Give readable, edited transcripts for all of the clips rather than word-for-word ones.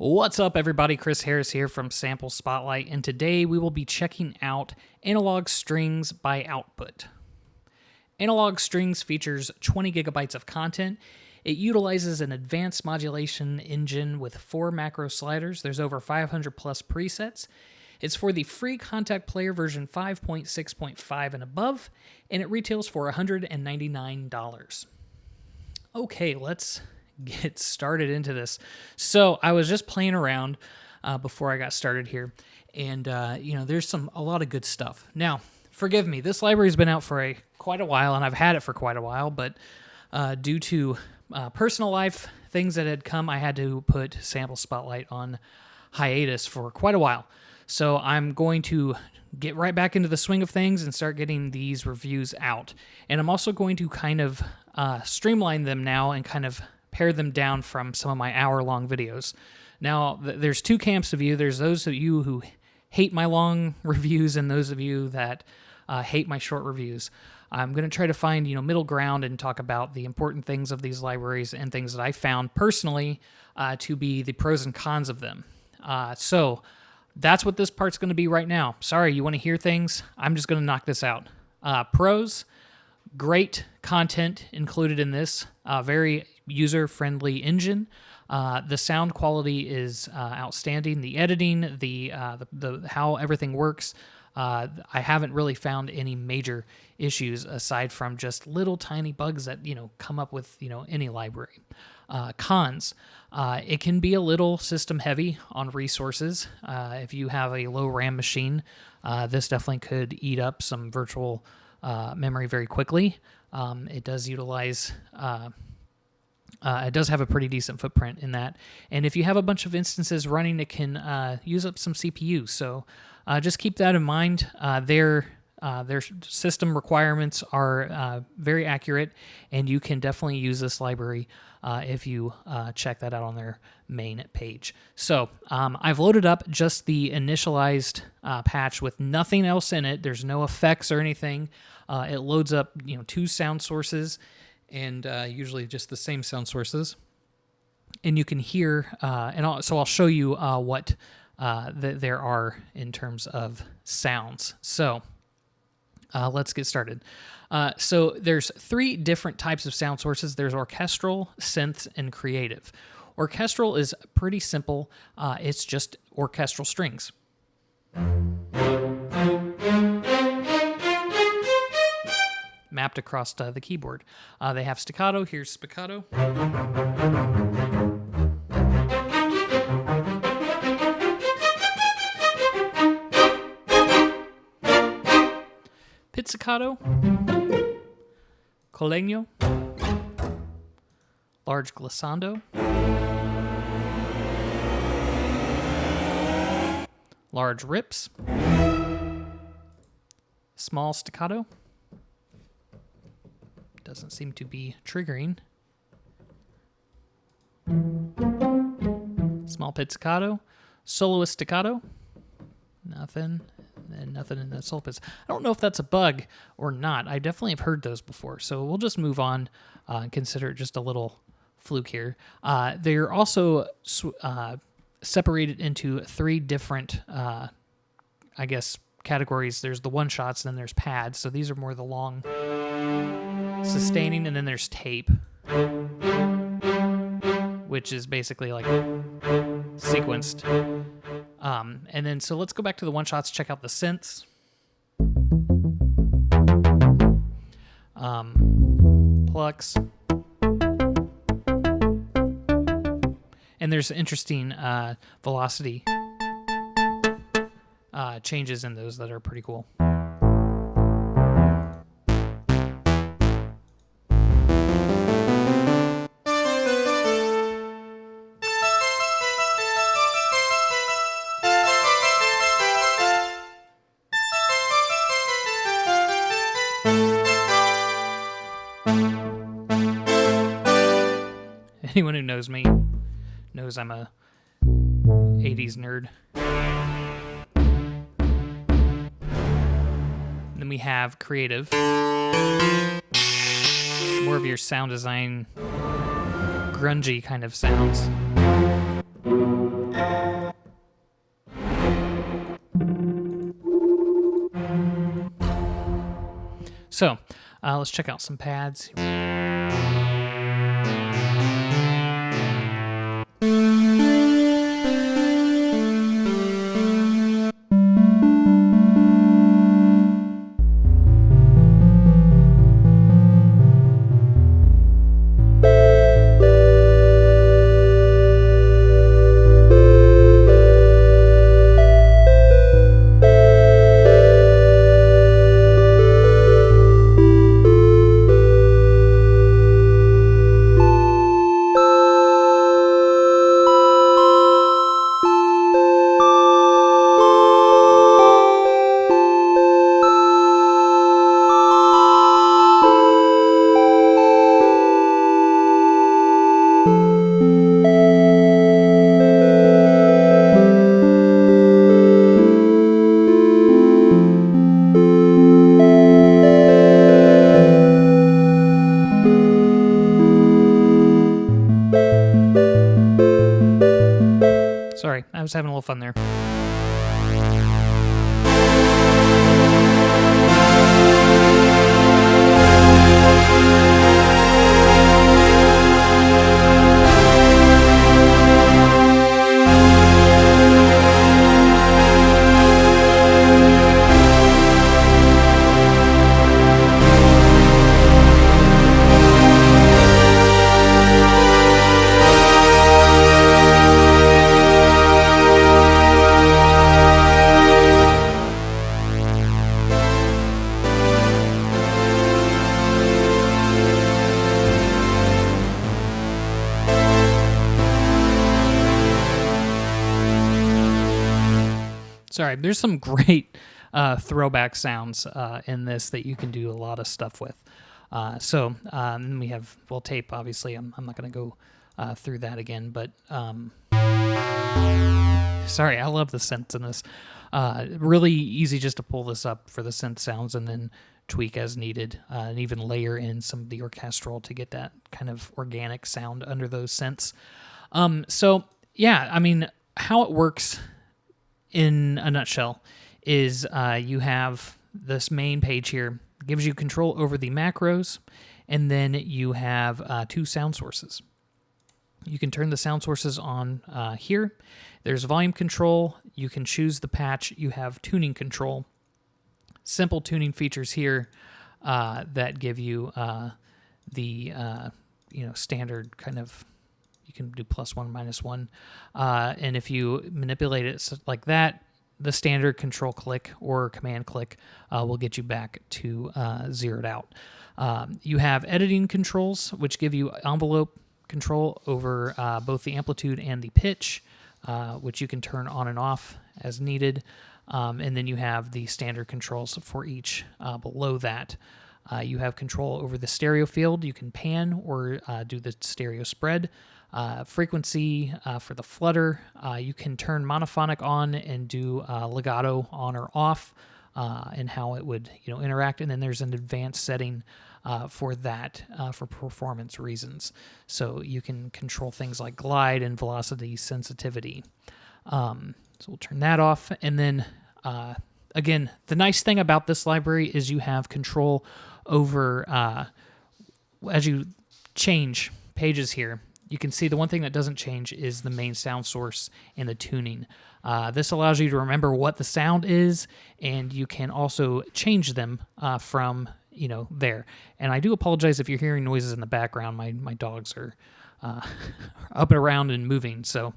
What's up, everybody? Chris Harris here from Sample Spotlight, and today we will be checking out Analog Strings by Output. Analog Strings features 20 gigabytes of content. It utilizes an advanced modulation engine with 4 macro sliders. There's over 500 plus presets. It's for the free contact player version 5.6.5 and above, and it retails for $199. Okay, let's get started into this. So I was just playing around before I got started here, and there's a lot of good stuff. Now, forgive me, this library's been out for quite a while, and I've had it for quite a while, but due to personal life things that had come, I had to put Sample Spotlight on hiatus for quite a while. So I'm going to get right back into the swing of things and start getting these reviews out. And I'm also going to kind of streamline them now and kind of pare them down from some of my hour-long videos. Now, there's two camps of you. There's those of you who hate my long reviews and those of you that hate my short reviews. I'm going to try to find middle ground and talk about the important things of these libraries and things that I found personally to be the pros and cons of them. So that's what this part's going to be right now. Sorry, you want to hear things? I'm just going to knock this out. Pros, great content included in this. Very user-friendly engine. The sound quality is outstanding. The editing, the how everything works. I haven't really found any major issues aside from just little tiny bugs that come up with any library. Cons. It can be a little system heavy on resources. If you have a low RAM machine, this definitely could eat up some virtual memory very quickly. It does utilize, it does have a pretty decent footprint in that. And if you have a bunch of instances running, it can use up some CPU. So just keep that in mind. Their system requirements are very accurate, and you can definitely use this library if you check that out on their main page. So I've loaded up just the initialized patch with nothing else in it. There's no effects or anything. It loads up 2 sound sources, and usually just the same sound sources. And you can hear, so I'll show you what there are in terms of sounds. So let's get started. So there's 3 different types of sound sources. There's orchestral, synths, and creative. Orchestral is pretty simple. It's just orchestral strings. Mapped across the keyboard. They have staccato. Here's spiccato. Pizzicato, Colegno, large glissando, large rips, small staccato, doesn't seem to be triggering, small pizzicato, soloist staccato, nothing. And nothing in the sulpus. I don't know if that's a bug or not. I definitely have heard those before. So we'll just move on and consider it just a little fluke here. They're also separated into 3 different, categories. There's the one-shots, then there's pads. So these are more the long sustaining, and then there's tape, which is basically like sequenced. And then, so let's go back to the one-shots, check out the synths. Plucks. And there's interesting velocity changes in those that are pretty cool. Anyone who knows me knows I'm a 80s nerd. Then we have creative. More of your sound design, grungy kind of sounds. So let's check out some pads. Sorry, I was having a little fun there. Sorry, there's some great throwback sounds in this that you can do a lot of stuff with. So we have, well, tape, obviously. I'm not going to go through that again, but sorry, I love the synths in this. Really easy just to pull this up for the synth sounds and then tweak as needed, and even layer in some of the orchestral to get that kind of organic sound under those synths. So, yeah, I mean, how it works in a nutshell is you have this main page here, gives you control over the macros, and then you have two sound sources. You can turn the sound sources on here. There's volume control. You can choose the patch. You have tuning control. Simple tuning features here that give you the standard kind of. You can do +1, -1, and if you manipulate it like that, the standard control click or command click will get you back to zeroed out. You have editing controls, which give you envelope control over both the amplitude and the pitch, which you can turn on and off as needed. And then you have the standard controls for each below that. You have control over the stereo field. You can pan or do the stereo spread. Frequency for the flutter. You can turn monophonic on and do legato on or off, and how it would interact. And then there's an advanced setting for that for performance reasons. So you can control things like glide and velocity sensitivity. So we'll turn that off. And then again, the nice thing about this library is you have control over as you change pages here. You can see the one thing that doesn't change is the main sound source and the tuning. This allows you to remember what the sound is, and you can also change them from there. And I do apologize if you're hearing noises in the background. My dogs are up and around and moving. So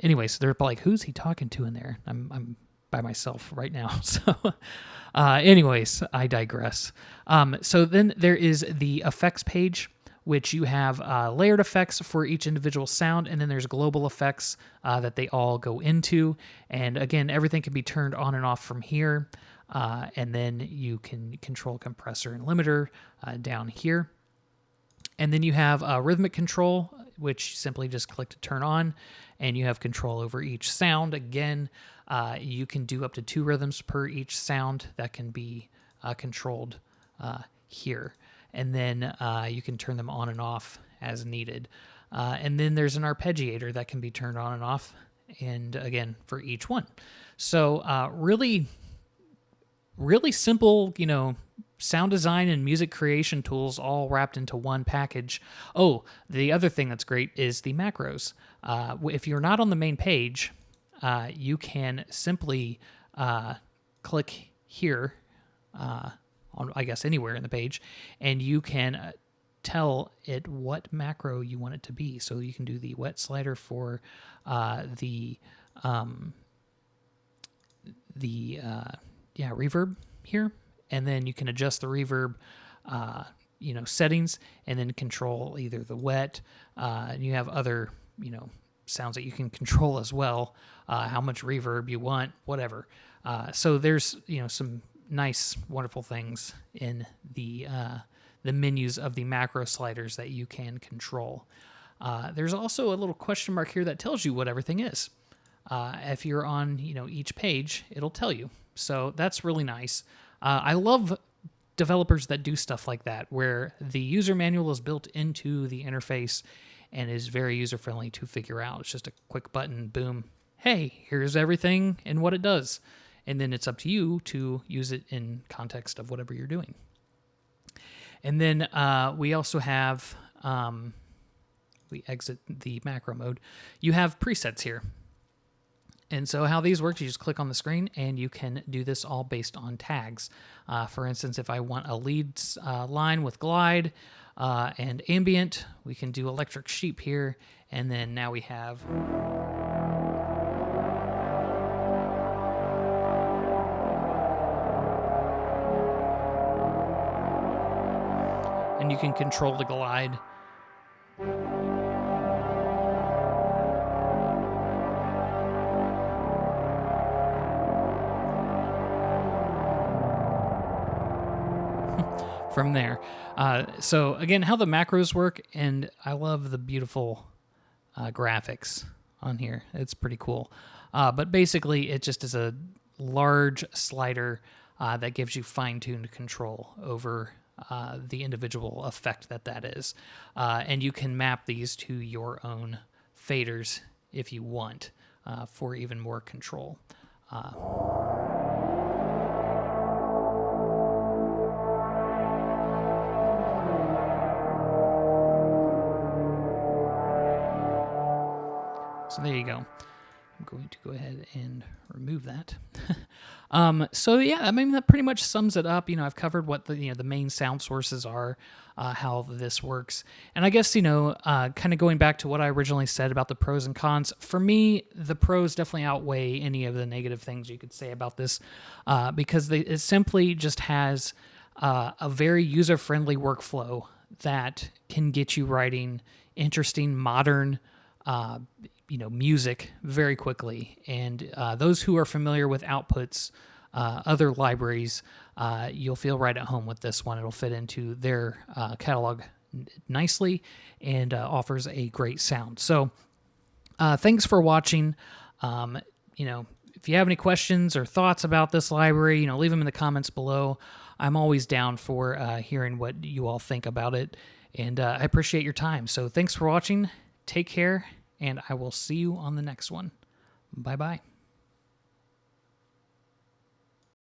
anyways, they're like, who's he talking to in there? I'm by myself right now. So anyways, I digress. So then there is the effects page, which you have layered effects for each individual sound, and then there's global effects that they all go into. And again, everything can be turned on and off from here, and then you can control compressor and limiter down here. And then you have rhythmic control, which you simply just click to turn on, and you have control over each sound. Again, you can do up to 2 rhythms per each sound that can be controlled here. And then you can turn them on and off as needed. And then there's an arpeggiator that can be turned on and off, and again, for each one. So really, really simple, sound design and music creation tools all wrapped into one package. Oh, the other thing that's great is the macros. If you're not on the main page, you can simply click here on, I guess, anywhere in the page, and you can tell it what macro you want it to be. So you can do the wet slider for the reverb here, and then you can adjust the reverb settings, and then control either the wet, and you have other sounds that you can control as well, how much reverb you want, whatever. So there's some nice, wonderful things in the menus of the macro sliders that you can control. There's also a little question mark here that tells you what everything is. If you're on each page, it'll tell you. So that's really nice. I love developers that do stuff like that, where the user manual is built into the interface and is very user-friendly to figure out. It's just a quick button, boom, hey, here's everything and what it does. And then it's up to you to use it in context of whatever you're doing. And then we also have, we exit the macro mode, you have presets here. And so how these work, you just click on the screen and you can do this all based on tags. For instance, if I want a lead line with glide and ambient, we can do electric sheep here. And then now we have... and you can control the glide. From there. So again, how the macros work, and I love the beautiful graphics on here. It's pretty cool. But basically, it just is a large slider that gives you fine-tuned control over the individual effect that is. And you can map these to your own faders if you want for even more control. So there you go. I'm going to go ahead and remove that. So yeah, I mean, that pretty much sums it up. I've covered what the main sound sources are, how this works. And I guess, kind of going back to what I originally said about the pros and cons, for me, the pros definitely outweigh any of the negative things you could say about this, because it simply just has a very user-friendly workflow that can get you writing interesting, modern, music very quickly. And those who are familiar with Output's other libraries, you'll feel right at home with this one. It'll fit into their catalog nicely and offers a great sound. So thanks for watching. If you have any questions or thoughts about this library, leave them in the comments below. I'm always down for hearing what you all think about it. And I appreciate your time. So thanks for watching. Take care. And I will see you on the next one. Bye-bye.